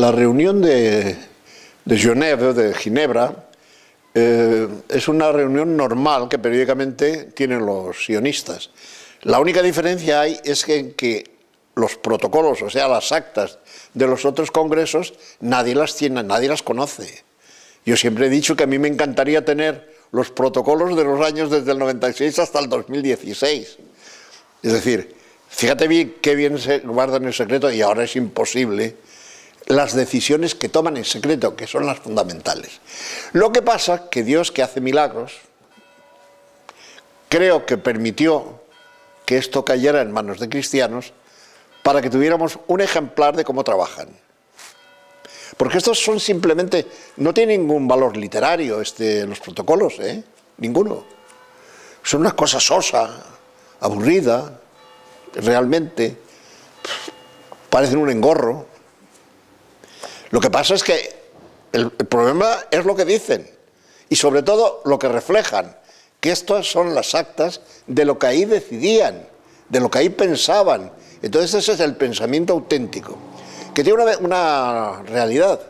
La reunión de Ginebra, es una reunión normal que periódicamente tienen los sionistas. La única diferencia es que los protocolos, o sea, las actas de los otros congresos, nadie las tiene, nadie las conoce. Yo siempre he dicho que a mí me encantaría tener los protocolos de los años desde el 96 hasta el 2016. Es decir, fíjate bien qué bien se guardan en secreto, y ahora es imposible, las decisiones que toman en secreto, que son las fundamentales. Lo que pasa que Dios, que hace milagros, creo que permitió que esto cayera en manos de cristianos para que tuviéramos un ejemplar de cómo trabajan. Porque estos son simplemente, no tienen ningún valor literario los protocolos, ninguno. Son una cosa sosa, aburrida, realmente, parecen un engorro. Lo que pasa es que el problema es lo que dicen y sobre todo lo que reflejan, que estas son las actas de lo que ahí decidían, de lo que ahí pensaban. Entonces ese es el pensamiento auténtico, que tiene una realidad.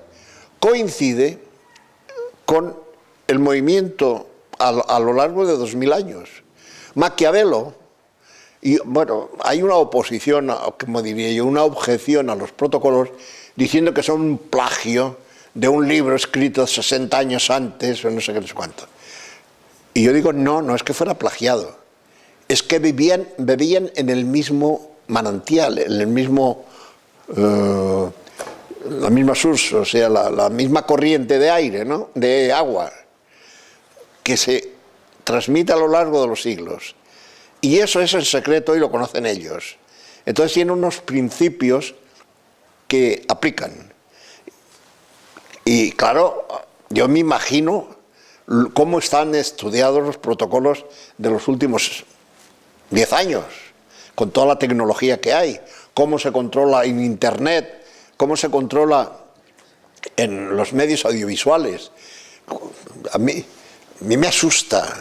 Coincide con el movimiento a lo largo de 2000 años. Maquiavelo, y bueno, hay una oposición, como diría yo, una objeción a los protocolos, diciendo que son un plagio de un libro escrito 60 años antes, o no sé qué, no sé cuánto. Y yo digo, no es que fuera plagiado, es que bebían en el mismo manantial, en el mismo, la misma source, o sea, la misma corriente de aire, ¿no?, de agua, que se transmite a lo largo de los siglos. Y eso es el secreto y lo conocen ellos. Entonces tienen unos principios que aplican. Y claro, yo me imagino cómo están estudiados los protocolos de los últimos 10 años, con toda la tecnología que hay, cómo se controla en Internet, cómo se controla en los medios audiovisuales. A mí me asusta.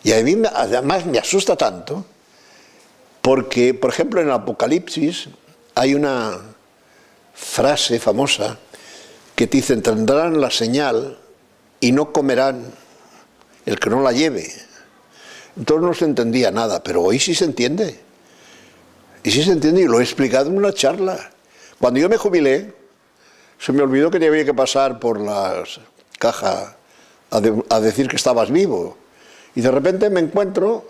Y a mí además me asusta tanto porque, por ejemplo, en el Apocalipsis hay una frase famosa que dicen: tendrán la señal y no comerán el que no la lleve. Entonces no se entendía nada, pero hoy sí se entiende. Y sí se entiende, y lo he explicado en una charla. Cuando yo me jubilé, se me olvidó que había que pasar por la caja a decir que estabas vivo. Y de repente me encuentro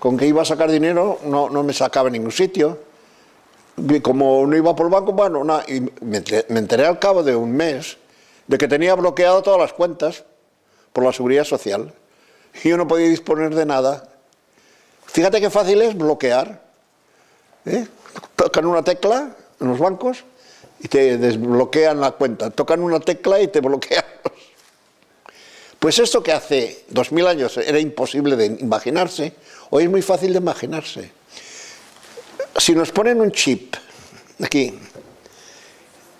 con que iba a sacar dinero, no me sacaba en ningún sitio. Y como no iba por el banco, bueno, nada, y me enteré al cabo de un mes de que tenía bloqueado todas las cuentas por la Seguridad Social. Y yo no podía disponer de nada. Fíjate qué fácil es bloquear. Tocan una tecla en los bancos y te desbloquean la cuenta. Tocan una tecla y te bloquean. Pues esto que hace 2000 años era imposible de imaginarse, hoy es muy fácil de imaginarse. Si nos ponen un chip aquí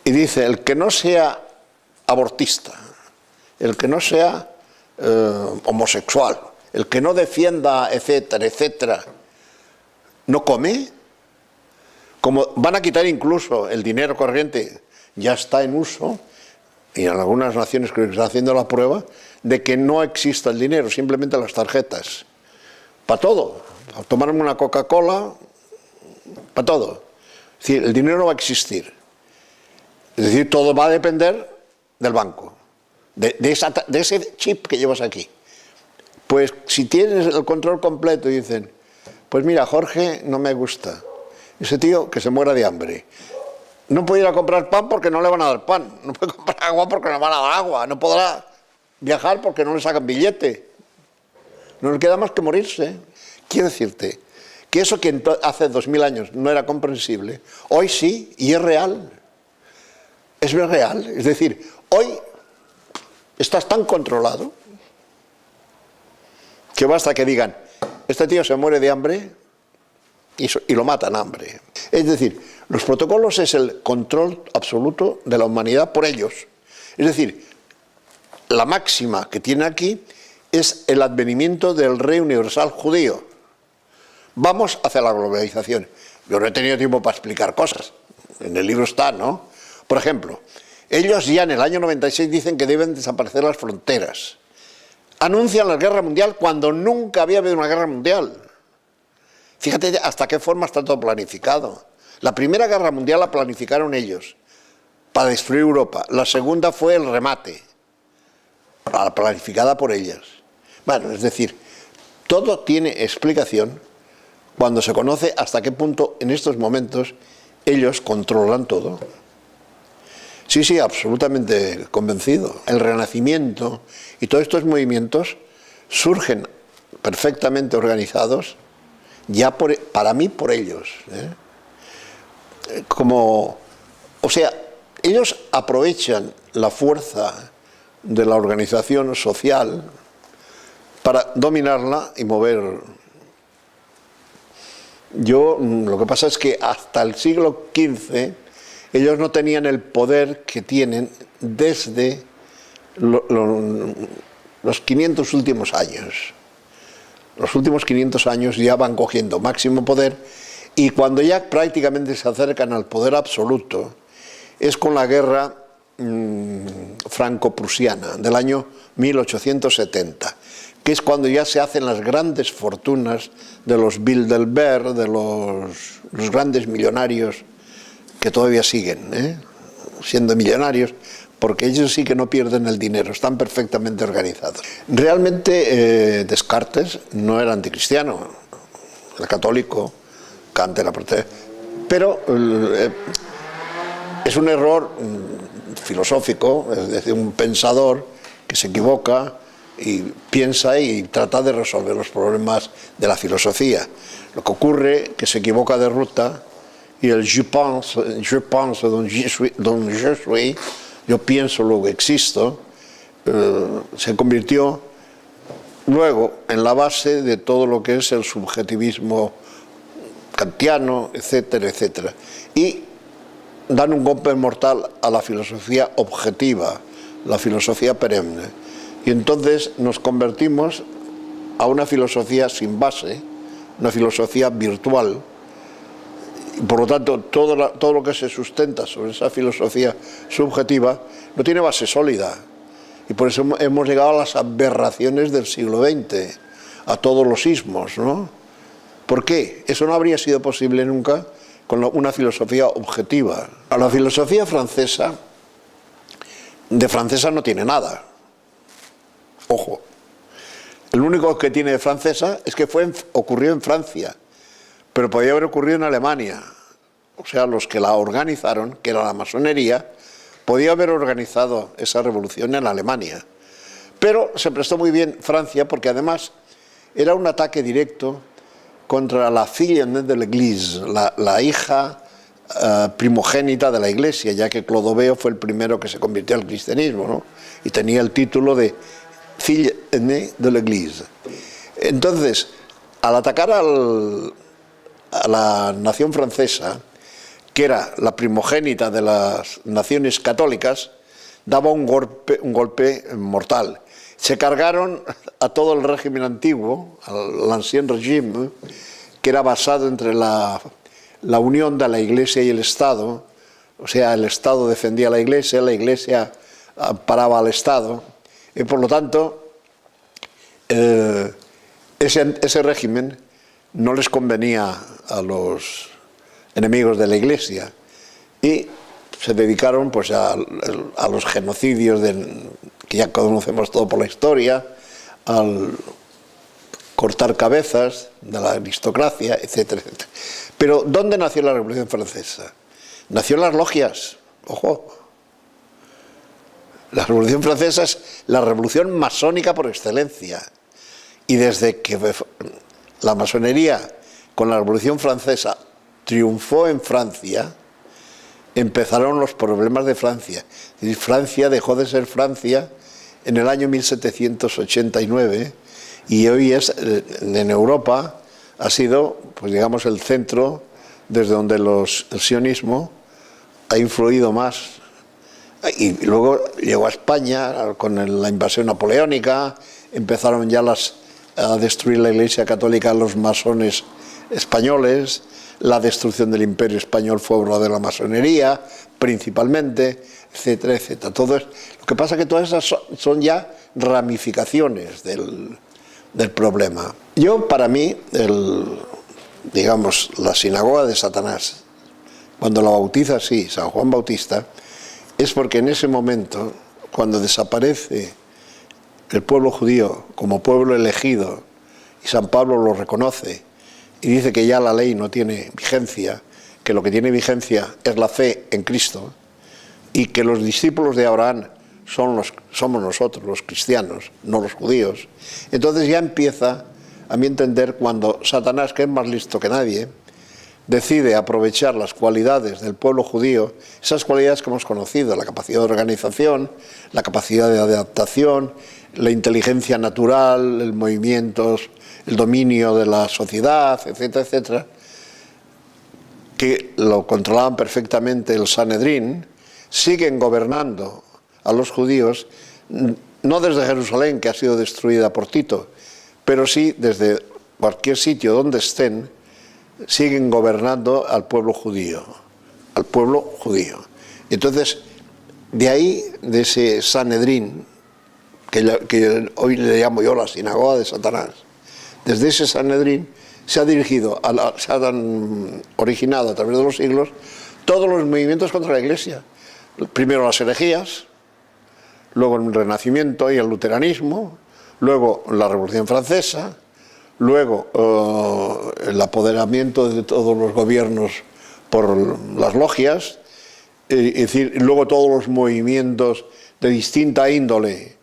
y dice: el que no sea abortista, el que no sea homosexual, el que no defienda, etcétera, etcétera, no come, como van a quitar incluso el dinero corriente, ya está en uso, y en algunas naciones creo que están haciendo la prueba de que no exista el dinero, simplemente las tarjetas. Para todo. Para tomarme una Coca-Cola, para todo. Es decir, el dinero no va a existir. Es decir, todo va a depender del banco, de ese chip que llevas aquí. Pues si tienes el control completo y dicen: pues mira, Jorge no me gusta, ese tío que se muera de hambre. No puede ir a comprar pan porque no le van a dar pan, no puede comprar agua porque no le van a dar agua, no podrá viajar porque no le sacan billete. No le queda más que morirse. Quiero decirte que eso que hace 2000 años no era comprensible, hoy sí, y es real. Es real. Es decir, hoy estás tan controlado que basta que digan: este tío se muere de hambre, y lo matan a hambre. Es decir, los protocolos es el control absoluto de la humanidad por ellos. Es decir, la máxima que tiene aquí es el advenimiento del Rey universal judío. Vamos hacia la globalización. Yo no he tenido tiempo para explicar cosas. En el libro está, ¿no? Por ejemplo, ellos ya en el año 96 dicen que deben desaparecer las fronteras. Anuncian la guerra mundial cuando nunca había habido una guerra mundial. Fíjate hasta qué forma está todo planificado. La primera guerra mundial la planificaron ellos, para destruir Europa. La segunda fue el remate, planificada por ellas. Bueno, es decir, todo tiene explicación cuando se conoce hasta qué punto en estos momentos ellos controlan todo. Sí, absolutamente convencido. El Renacimiento y todos estos movimientos surgen perfectamente organizados, ya para mí por ellos. O sea, ellos aprovechan la fuerza de la organización social para dominarla y mover. Lo que pasa es que hasta el siglo XV ellos no tenían el poder que tienen desde los 500 últimos años. Los últimos 500 años ya van cogiendo máximo poder, y cuando ya prácticamente se acercan al poder absoluto es con la guerra franco-prusiana del año 1870, que es cuando ya se hacen las grandes fortunas de los Bilderberg, de los grandes millonarios que todavía siguen siendo millonarios, porque ellos sí que no pierden el dinero, están perfectamente organizados. Realmente Descartes no era anticristiano, era católico, Kant era protestante, pero es un error filosófico, es decir, un pensador que se equivoca y piensa y trata de resolver los problemas de la filosofía. Lo que ocurre es que se equivoca de ruta, y el je pense donc je suis, yo pienso, luego existo, se convirtió luego en la base de todo lo que es el subjetivismo kantiano, etcétera, etcétera. Y dan un golpe mortal a la filosofía objetiva, la filosofía perenne. Y entonces nos convertimos a una filosofía sin base, una filosofía virtual. Y por lo tanto, todo lo que se sustenta sobre esa filosofía subjetiva no tiene base sólida. Y por eso hemos llegado a las aberraciones del siglo XX, a todos los ismos, ¿no? ¿Por qué? Eso no habría sido posible nunca con una filosofía objetiva. La filosofía francesa, de francesa no tiene nada. Ojo. El único que tiene de francesa es que ocurrió en Francia, pero podía haber ocurrido en Alemania. O sea, los que la organizaron, que era la masonería, podía haber organizado esa revolución en Alemania. Pero se prestó muy bien Francia, porque además era un ataque directo contra la fille de l'Église, la hija primogénita de la Iglesia, ya que Clodoveo fue el primero que se convirtió al cristianismo, ¿no? Y tenía el título de fille de l'Église. Entonces, al atacar a la nación francesa, que era la primogénita de las naciones católicas, daba un golpe mortal. Se cargaron a todo el régimen antiguo, al Ancien Régime, que era basado entre la unión de la Iglesia y el Estado. O sea, el Estado defendía a la Iglesia amparaba al Estado, y por lo tanto ese régimen no les convenía a los enemigos de la Iglesia, y se dedicaron pues a los genocidios que ya conocemos todo por la historia, al cortar cabezas de la aristocracia, etcétera, etcétera. Pero ¿dónde nació la Revolución Francesa? Nació en las logias, ojo. La Revolución Francesa es la revolución masónica por excelencia, y desde que la masonería con la Revolución Francesa triunfó en Francia, empezaron los problemas de Francia. Y Francia dejó de ser Francia en el año 1789, y hoy en Europa ha sido, pues digamos, el centro desde donde el sionismo ha influido más. Y luego llegó a España con la invasión napoleónica, empezaron ya a destruir la Iglesia Católica los masones españoles, la destrucción del Imperio Español fue obra de la masonería, principalmente, etcétera, etcétera. Lo que pasa es que todas esas son ya ramificaciones del problema. Para mí, digamos, la sinagoga de Satanás, cuando la bautiza así San Juan Bautista, es porque en ese momento, cuando desaparece el pueblo judío como pueblo elegido, y San Pablo lo reconoce, y dice que ya la ley no tiene vigencia, que lo que tiene vigencia es la fe en Cristo, y que los discípulos de Abraham somos nosotros, los cristianos, no los judíos. Entonces ya empieza, a mi entender, cuando Satanás, que es más listo que nadie, decide aprovechar las cualidades del pueblo judío, esas cualidades que hemos conocido, la capacidad de organización, la capacidad de adaptación, la inteligencia natural, el movimiento, el dominio de la sociedad, etcétera, etcétera, que lo controlaban perfectamente el Sanedrín, siguen gobernando a los judíos, no desde Jerusalén, que ha sido destruida por Tito, pero sí desde cualquier sitio donde estén, siguen gobernando al pueblo judío, Entonces, de ahí, de ese Sanedrín, que hoy le llamo yo la sinagoga de Satanás, desde ese Sanedrín se han originado a través de los siglos todos los movimientos contra la Iglesia. Primero las herejías, luego el Renacimiento y el luteranismo, luego la Revolución Francesa, luego el apoderamiento de todos los gobiernos por las logias, es decir, luego todos los movimientos de distinta índole,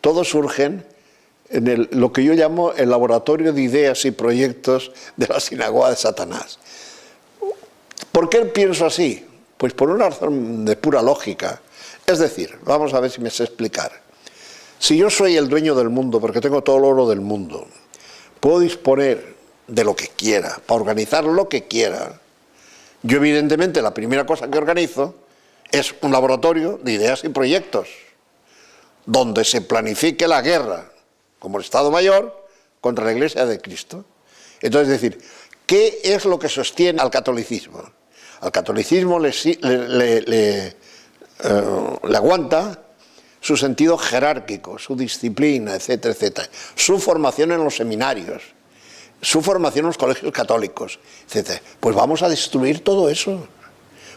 todos surgen en lo que yo llamo el laboratorio de ideas y proyectos de la sinagoga de Satanás. ¿Por qué pienso así? Pues por una razón de pura lógica. Es decir, vamos a ver si me sé explicar. Si yo soy el dueño del mundo, porque tengo todo el oro del mundo, puedo disponer de lo que quiera, para organizar lo que quiera. Yo, evidentemente, la primera cosa que organizo es un laboratorio de ideas y proyectos, donde se planifique la guerra, como el Estado Mayor, contra la Iglesia de Cristo. Entonces, es decir, ¿qué es lo que sostiene al catolicismo? Al catolicismo le aguanta su sentido jerárquico, su disciplina, etcétera, etcétera, su formación en los seminarios, su formación en los colegios católicos, etcétera. Pues vamos a destruir todo eso.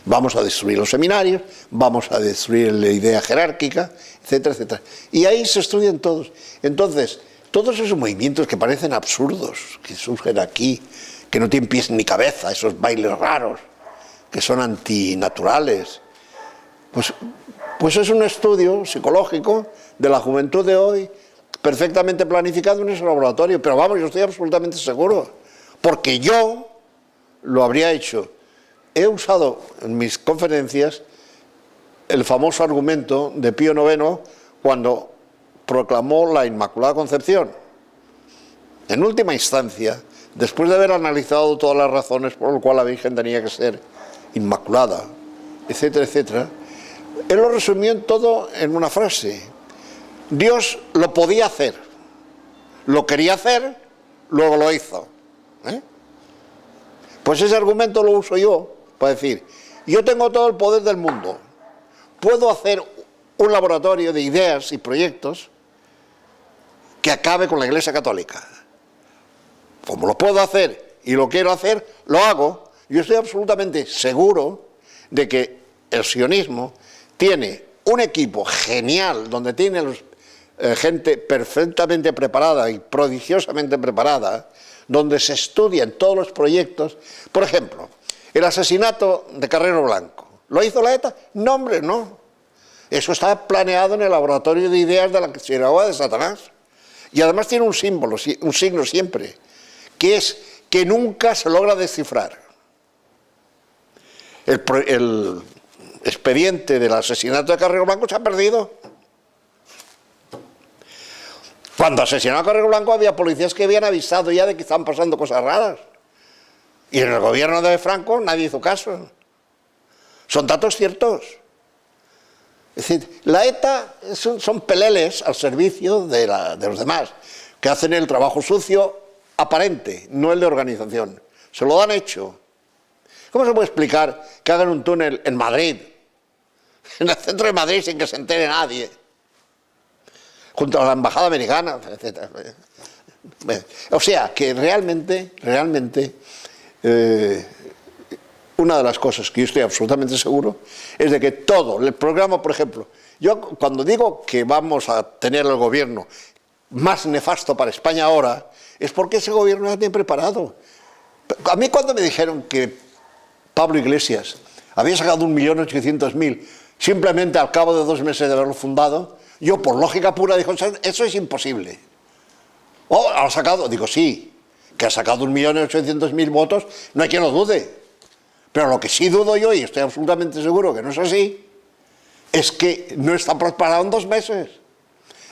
Vamos a destruir los seminarios, vamos a destruir la idea jerárquica, etcétera, etcétera. Y ahí se estudian todos. Entonces, todos esos movimientos que parecen absurdos, que surgen aquí, que no tienen pies ni cabeza, esos bailes raros, que son antinaturales, pues es un estudio psicológico de la juventud de hoy, perfectamente planificado en ese laboratorio. Pero vamos, yo estoy absolutamente seguro, porque yo lo habría hecho. He usado en mis conferencias el famoso argumento de Pío IX cuando proclamó la Inmaculada Concepción. En última instancia, después de haber analizado todas las razones por las cuales la Virgen tenía que ser inmaculada, etcétera, etcétera, él lo resumió todo en una frase: Dios lo podía hacer, lo quería hacer, luego lo hizo. Pues ese argumento lo uso yo para decir, yo tengo todo el poder del mundo, puedo hacer un laboratorio de ideas y proyectos que acabe con la Iglesia Católica. Como lo puedo hacer y lo quiero hacer, lo hago. Yo estoy absolutamente seguro de que el sionismo tiene un equipo genial, donde tiene gente perfectamente preparada y prodigiosamente preparada, donde se estudian todos los proyectos. Por ejemplo, el asesinato de Carrero Blanco, ¿lo hizo la ETA? No, hombre, no. Eso está planeado en el laboratorio de ideas de la sinagoga de Satanás. Y además tiene un símbolo, un signo siempre, que es que nunca se logra descifrar. El expediente del asesinato de Carrero Blanco se ha perdido. Cuando asesinaron a Carrero Blanco había policías que habían avisado ya de que estaban pasando cosas raras. Y en el gobierno de Franco nadie hizo caso. Son datos ciertos. Es decir, la ETA son peleles al servicio de los demás, que hacen el trabajo sucio aparente, no el de organización. se lo dan hecho. ¿Cómo se puede explicar que hagan un túnel en Madrid, en el centro de Madrid, sin que se entere nadie, junto a la embajada americana, etcétera? O sea, que realmente, una de las cosas que yo estoy absolutamente seguro es de que todo, el programa, por ejemplo, yo cuando digo que vamos a tener el gobierno más nefasto para España ahora, es porque ese gobierno ya tiene preparado. A mí cuando me dijeron que Pablo Iglesias había sacado 1.800.000 simplemente al cabo de 2 meses de haberlo fundado, yo por lógica pura digo, eso es imposible. Oh, ¿ha sacado? Digo, sí, que ha sacado 1.800.000 votos, no hay quien lo dude. Pero lo que sí dudo yo, y estoy absolutamente seguro que no es así, es que no está preparado en 2 meses.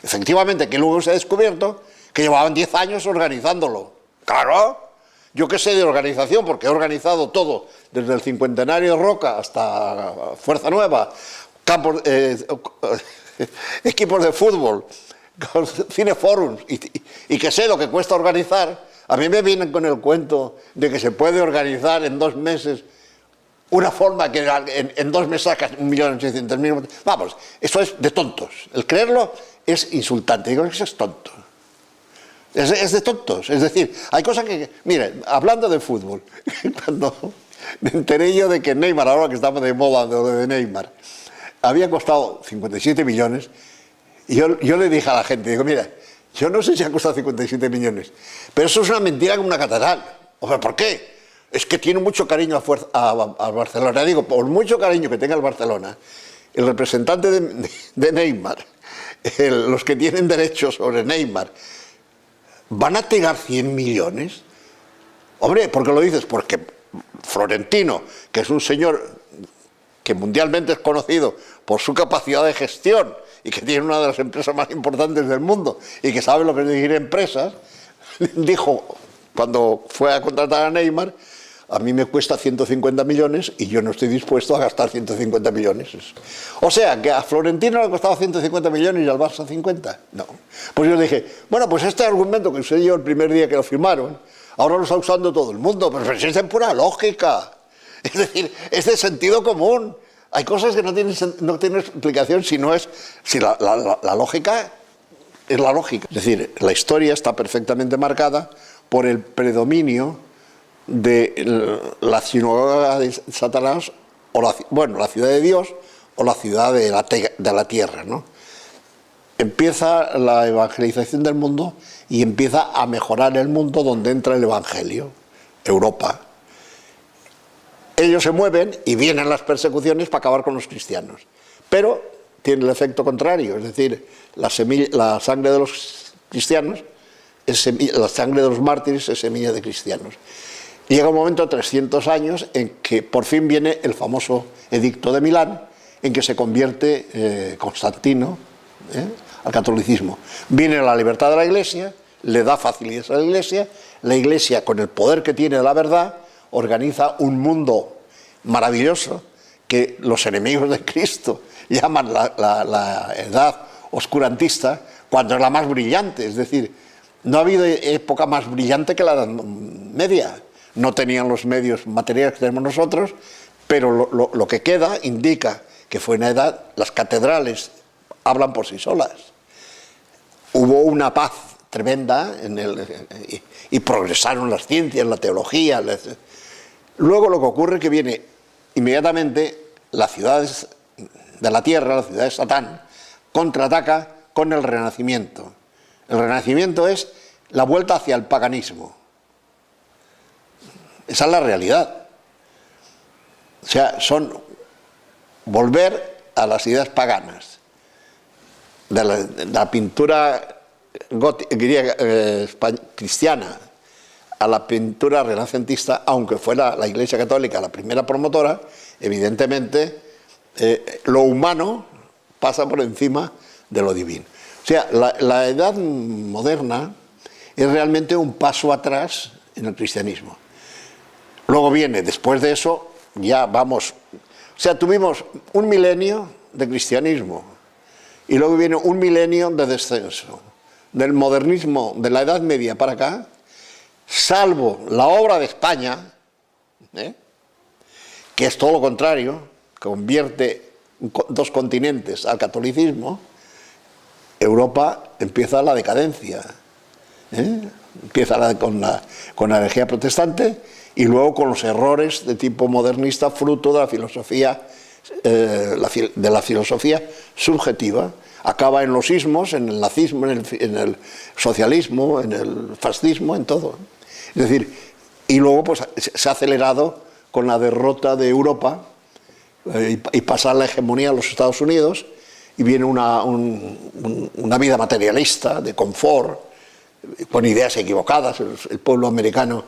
Efectivamente, que luego se ha descubierto que llevaban 10 años organizándolo. Claro, yo que sé de organización, porque he organizado todo, desde el cincuentenario de Roca hasta Fuerza Nueva, campos, equipos de fútbol, cineforums, y que sé lo que cuesta organizar. A mí me vienen con el cuento de que se puede organizar en 2 meses una forma que en 2 meses sacas 1.800.000. Vamos, eso es de tontos. El creerlo es insultante. Digo que eso es tonto. Es de tontos. Es decir, hay cosas que... Mire, hablando de fútbol, cuando me enteré yo de que Neymar, ahora que estamos de moda de Neymar, había costado 57 millones, y yo le dije a la gente, digo, mira, yo no sé si ha costado 57 millones, pero eso es una mentira como una catedral. O sea, ¿por qué? Es que tiene mucho cariño a Barcelona. Digo, por mucho cariño que tenga el Barcelona, el representante de Neymar, los que tienen derechos sobre Neymar, ¿van a tirar 100 millones? Hombre, ¿por qué lo dices? Porque Florentino, que es un señor que mundialmente es conocido por su capacidad de gestión y que tiene una de las empresas más importantes del mundo y que sabe lo que es dirigir empresas, dijo, cuando fue a contratar a Neymar, a mí me cuesta 150 millones y yo no estoy dispuesto a gastar 150 millones. O sea, que a Florentino le costaba 150 millones y al Barça 50. No. Pues yo le dije, bueno, pues este argumento que usé yo el primer día que lo firmaron, ahora lo está usando todo el mundo, pero es de pura lógica. Es decir, es de sentido común. Hay cosas que no tienen explicación si la lógica es la lógica. Es decir, la historia está perfectamente marcada por el predominio de la sinagoga de Satanás, o la ciudad de Dios, o la ciudad de la tierra, ¿no? Empieza la evangelización del mundo y empieza a mejorar el mundo donde entra el evangelio, Europa. Ellos se mueven y vienen las persecuciones para acabar con los cristianos, pero tiene el efecto contrario, es decir, la sangre de los cristianos, la sangre de los mártires es semilla de cristianos. Llega un momento, 300 años, en que por fin viene el famoso Edicto de Milán, en que se convierte Constantino al catolicismo. Viene la libertad de la Iglesia, le da facilidades a la Iglesia con el poder que tiene de la verdad, organiza un mundo maravilloso que los enemigos de Cristo llaman la edad oscurantista, cuando es la más brillante. Es decir, no ha habido época más brillante que la Edad Media. No tenían los medios materiales que tenemos nosotros, pero lo que queda indica que fue una edad, las catedrales hablan por sí solas. Hubo una paz tremenda y progresaron las ciencias, la teología. Luego lo que ocurre es que viene inmediatamente las ciudades de la tierra, la ciudad de Satán, contraataca con el Renacimiento. El Renacimiento es la vuelta hacia el paganismo. Esa es la realidad. O sea, son volver a las ideas paganas, de la pintura griega, cristiana, a la pintura renacentista, aunque fuera la Iglesia Católica la primera promotora, evidentemente lo humano pasa por encima de lo divino. O sea, la edad moderna es realmente un paso atrás en el cristianismo. Luego viene, después de eso, ya vamos... O sea, tuvimos un milenio de cristianismo y luego viene un milenio de descenso. Del modernismo, de la Edad Media para acá, salvo la obra de España, que es todo lo contrario, convierte dos continentes al catolicismo, Europa empieza la decadencia. Empieza con la herejía protestante y luego con los errores de tipo modernista, fruto de la filosofía subjetiva. Acaba en los ismos, en el nazismo, en el socialismo, en el fascismo, en todo. Es decir, y luego pues se ha acelerado con la derrota de Europa y pasar la hegemonía a los Estados Unidos, y viene una vida materialista, de confort, con ideas equivocadas. El pueblo americano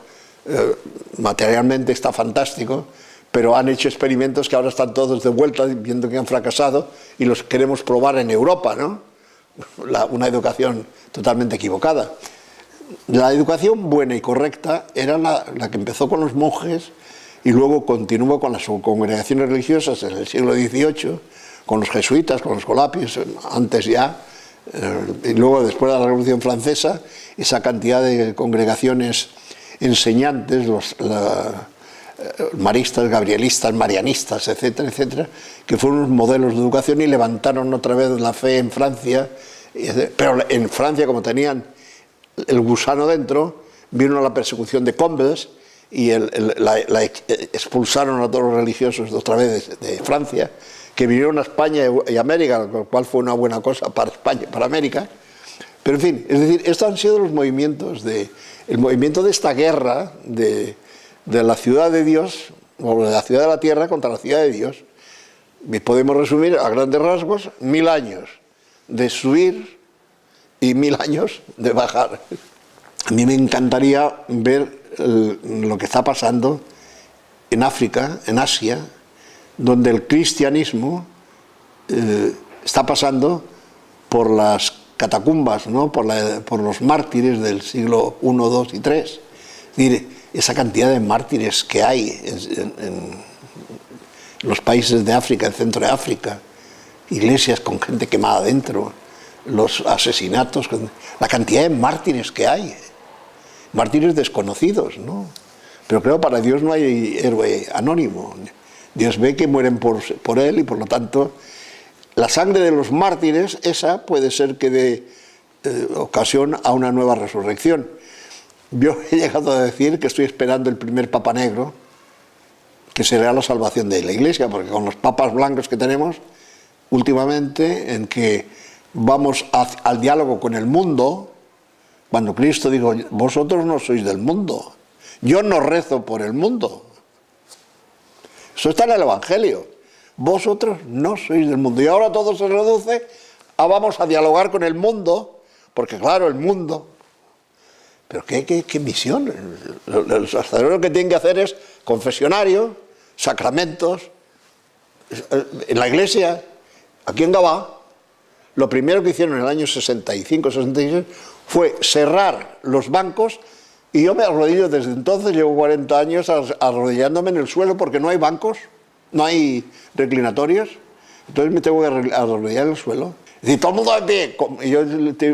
materialmente está fantástico, pero han hecho experimentos que ahora están todos de vuelta viendo que han fracasado y los queremos probar en Europa, ¿no? Una educación totalmente equivocada. La educación buena y correcta era la que empezó con los monjes y luego continuó con las congregaciones religiosas en el siglo XVIII, con los jesuitas, con los colapios, antes ya, y luego después de la Revolución Francesa, esa cantidad de congregaciones enseñantes, los maristas, gabrielistas, marianistas, etcétera, etcétera, que fueron unos modelos de educación y levantaron otra vez la fe en Francia. Pero en Francia, como tenían el gusano dentro, vino la persecución de Combes y expulsaron a todos los religiosos otra vez de Francia, que vinieron a España y América, lo cual fue una buena cosa para España, para América. Pero en fin, es decir, estos han sido los movimientos el movimiento de esta guerra de la ciudad de Dios, o de la ciudad de la tierra contra la ciudad de Dios. Y podemos resumir a grandes rasgos: 1000 años de subir y 1000 años de bajar. A mí me encantaría ver lo que está pasando en África, en Asia, donde el cristianismo está pasando por las catacumbas, ¿no? por los mártires del siglo I, II y III. Es decir, esa cantidad de mártires que hay en los países de África, el centro de África, iglesias con gente quemada dentro, los asesinatos, la cantidad de mártires que hay, mártires desconocidos, ¿no? Pero creo para Dios no hay héroe anónimo. Dios ve que mueren por él y por lo tanto la sangre de los mártires, esa puede ser que dé ocasión a una nueva resurrección. Yo he llegado a decir que estoy esperando el primer Papa Negro, que será la salvación de la Iglesia, porque con los papas blancos que tenemos últimamente, en que vamos al diálogo con el mundo, cuando Cristo dijo: vosotros no sois del mundo, yo no rezo por el mundo. Eso está en el Evangelio. Vosotros no sois del mundo. Y ahora todo se reduce a vamos a dialogar con el mundo, porque claro, el mundo... Pero ¿qué misión? Los sacerdotes lo que tienen que hacer es confesionario, sacramentos. En la iglesia, aquí en Gabá, lo primero que hicieron en el año 65, 66, fue cerrar los bancos, y yo me arrodillo desde entonces, llevo 40 años arrodillándome en el suelo porque no hay bancos, no hay reclinatorios, entonces me tengo que arrodillar en el suelo. Es decir, todo el mundo de pie. Y yo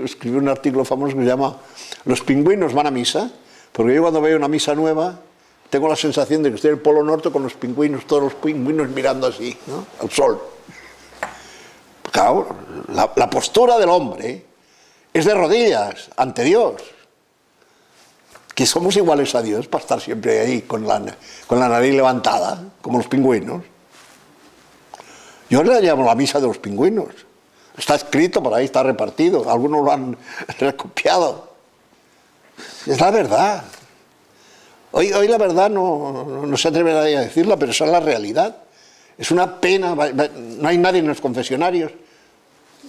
escribí un artículo famoso que se llama "Los pingüinos van a misa", porque yo cuando veo una misa nueva tengo la sensación de que estoy en el Polo Norte con los pingüinos, todos los pingüinos mirando así, ¿no?, al sol. Claro, la postura del hombre es de rodillas ante Dios, que somos iguales a Dios para estar siempre ahí con la nariz levantada, como los pingüinos. Yo le llamo la misa de los pingüinos. Está escrito por ahí, está repartido, algunos lo han recopiado. Es la verdad. Hoy la verdad no se atreve nadie a decirla, pero esa es la realidad. Es una pena, no hay nadie en los confesionarios.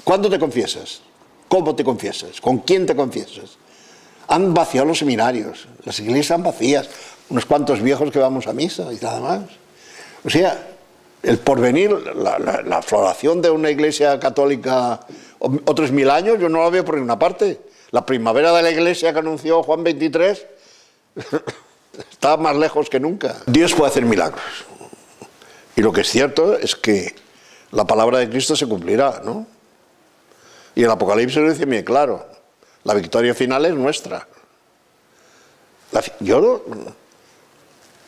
¿Cuándo te confiesas? ¿Cómo te confiesas? ¿Con quién te confiesas? Han vaciado los seminarios, las iglesias están vacías, unos cuantos viejos que vamos a misa y nada más. O sea, el porvenir, la floración de una iglesia católica otros 1000 años, yo no la veo por ninguna parte. La primavera de la iglesia que anunció Juan XXIII está más lejos que nunca. Dios puede hacer milagros. Y lo que es cierto es que la palabra de Cristo se cumplirá, ¿no? Y el Apocalipsis lo dice bien claro: la victoria final es nuestra. Yo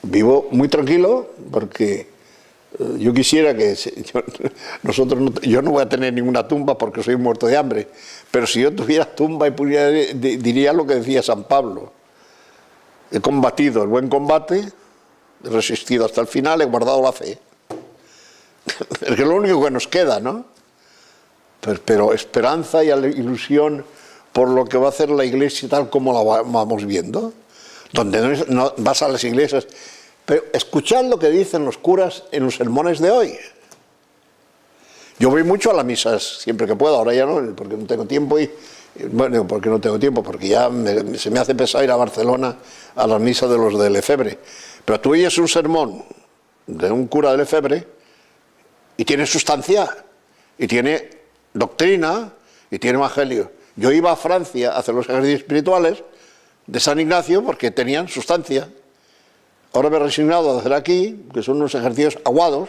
vivo muy tranquilo porque yo quisiera que yo no voy a tener ninguna tumba porque soy muerto de hambre, pero si yo tuviera tumba y pudiera, diría lo que decía San Pablo: he combatido el buen combate, he resistido hasta el final, he guardado la fe. Es que es lo único que nos queda, ¿no? Pero esperanza y ilusión por lo que va a hacer la Iglesia tal como la vamos viendo, donde no vas a las iglesias. Pero escuchad lo que dicen los curas en los sermones de hoy. Yo voy mucho a las misas siempre que puedo, ahora ya no, porque no tengo tiempo bueno, porque no tengo tiempo, porque ya se me hace pesado ir a Barcelona a las misas de los de Lefebvre. Pero tú oyes un sermón de un cura de Lefebvre y tiene sustancia, y tiene doctrina, y tiene evangelio. Yo iba a Francia a hacer los ejercicios espirituales de San Ignacio porque tenían sustancia. Ahora me he resignado a hacer aquí, que son unos ejercicios aguados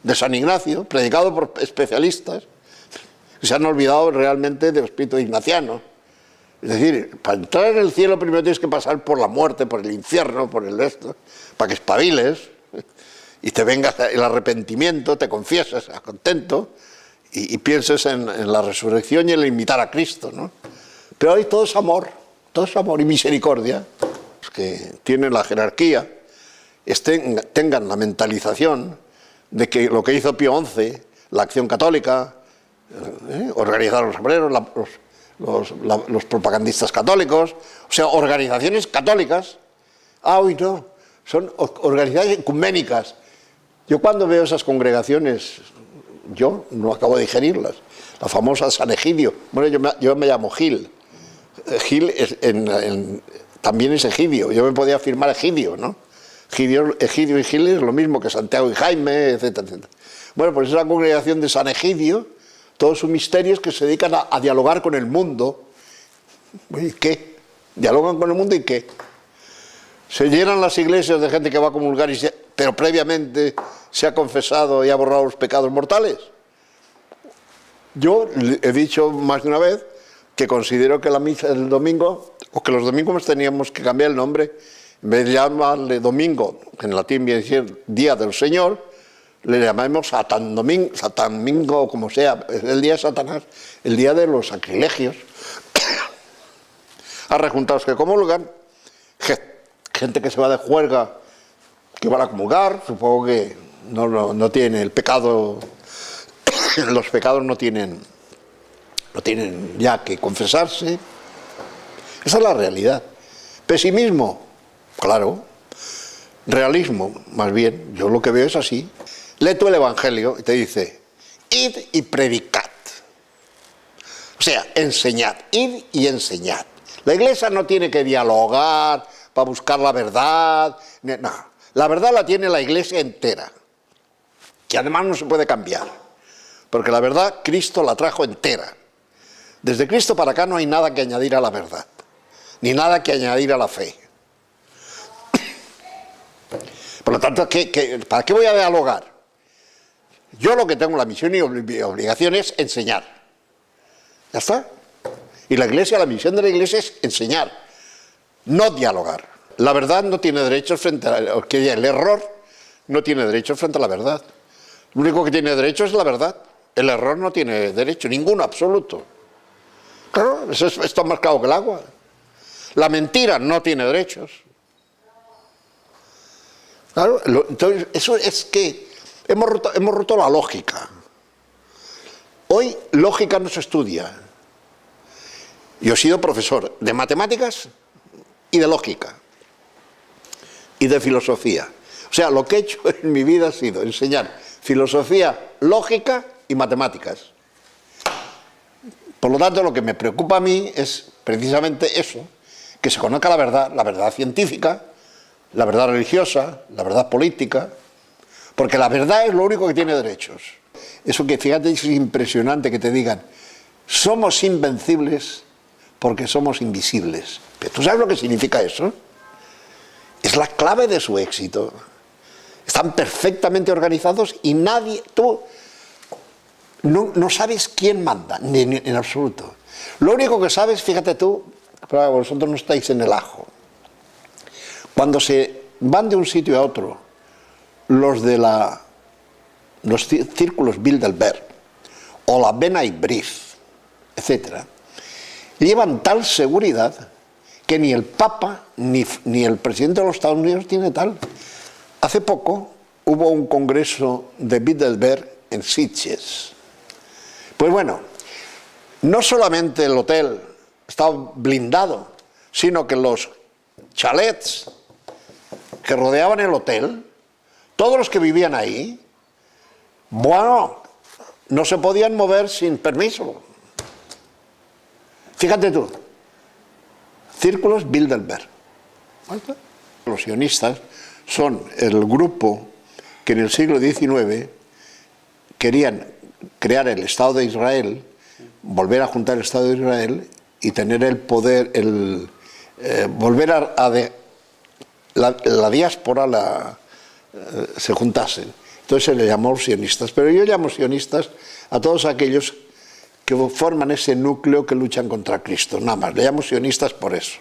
de San Ignacio, predicados por especialistas que se han olvidado realmente del espíritu ignaciano. Es decir, para entrar en el cielo primero tienes que pasar por la muerte, por el infierno, por el resto, para que espabiles y te venga el arrepentimiento, te confieses contento y pienses en la resurrección y en el imitar a Cristo, ¿no? Pero hoy todo es amor y misericordia. Los que tienen la jerarquía tengan la mentalización de que lo que hizo Pío XI, la acción católica, organizar a los obreros, los propagandistas católicos, o sea, organizaciones católicas. Hoy no, son organizaciones ecuménicas. Yo cuando veo esas congregaciones, yo no acabo de digerirlas. La famosa San Egidio, bueno, yo me llamo Gil. Gil también es Egidio, yo me podía afirmar Egidio, ¿no? Egidio y Gil es lo mismo que Santiago y Jaime, etcétera, etcétera. Bueno, pues es la congregación de San Egidio, todos sus misterios que se dedican a dialogar con el mundo. ¿Y qué? ¿Dialogan con el mundo y qué? Se llenan las iglesias de gente que va a comulgar, pero previamente se ha confesado y ha borrado los pecados mortales. Yo he dicho más de una vez que considero que la misa del domingo, o que los domingos teníamos que cambiar el nombre, en vez de llamarle domingo, en latín viene a decir Día del Señor, le llamamos Satán Domingo, o como sea, el día de Satanás, el día de los sacrilegios. A rejuntados que comulgan, gente que se va de juerga, que van a comulgar, supongo que no tiene el pecado, los pecados no tienen ya que confesarse. Esa es la realidad. Pesimismo, claro. Realismo, más bien, yo lo que veo es así. Lee tú el Evangelio y te dice: id y predicad. O sea, enseñad, id y enseñad. La Iglesia no tiene que dialogar para buscar la verdad. No, la verdad la tiene la Iglesia entera, que además no se puede cambiar, porque la verdad Cristo la trajo entera. Desde Cristo para acá no hay nada que añadir a la verdad, ni nada que añadir a la fe. Por lo tanto, ¿para qué voy a dialogar? Yo lo que tengo, la misión y obligación es enseñar. ¿Ya está? Y la misión de la Iglesia es enseñar, no dialogar. La verdad no tiene derechos frente a el error no tiene derechos frente a la verdad. Lo único que tiene derecho es la verdad. El error no tiene derecho, ninguno, absoluto. Claro, eso está más claro que el agua. La mentira no tiene derechos. Claro, entonces eso es que hemos roto la lógica. Hoy lógica no se estudia. Yo he sido profesor de matemáticas y de lógica y de filosofía. O sea, lo que he hecho en mi vida ha sido enseñar filosofía, lógica y matemáticas. Por lo tanto, lo que me preocupa a mí es precisamente eso, que se conozca la verdad científica, la verdad religiosa, la verdad política, porque la verdad es lo único que tiene derechos. Eso que, fíjate, es impresionante que te digan: somos invencibles porque somos invisibles. ¿Pero tú sabes lo que significa eso? Es la clave de su éxito. Están perfectamente organizados y tú no sabes quién manda, en absoluto. Lo único que sabes, fíjate tú, pero vosotros no estáis en el ajo. Cuando se van de un sitio a otro, los de los círculos Bilderberg o la Benay Brief, etc., llevan tal seguridad que ni el Papa ni el presidente de los Estados Unidos tiene tal. Hace poco hubo un congreso de Bilderberg en Sitges. Pues bueno, no solamente el hotel estaba blindado, sino que los chalets que rodeaban el hotel, todos los que vivían ahí, bueno, no se podían mover sin permiso. Fíjate tú, círculos Bilderberg. Los sionistas son el grupo que en el siglo XIX querían crear el Estado de Israel, volver a juntar el Estado de Israel y tener el poder, volver a la diáspora se juntasen. Entonces se le llamó sionistas. Pero yo llamo sionistas a todos aquellos que forman ese núcleo que luchan contra Cristo. Nada más, le llamo sionistas por eso.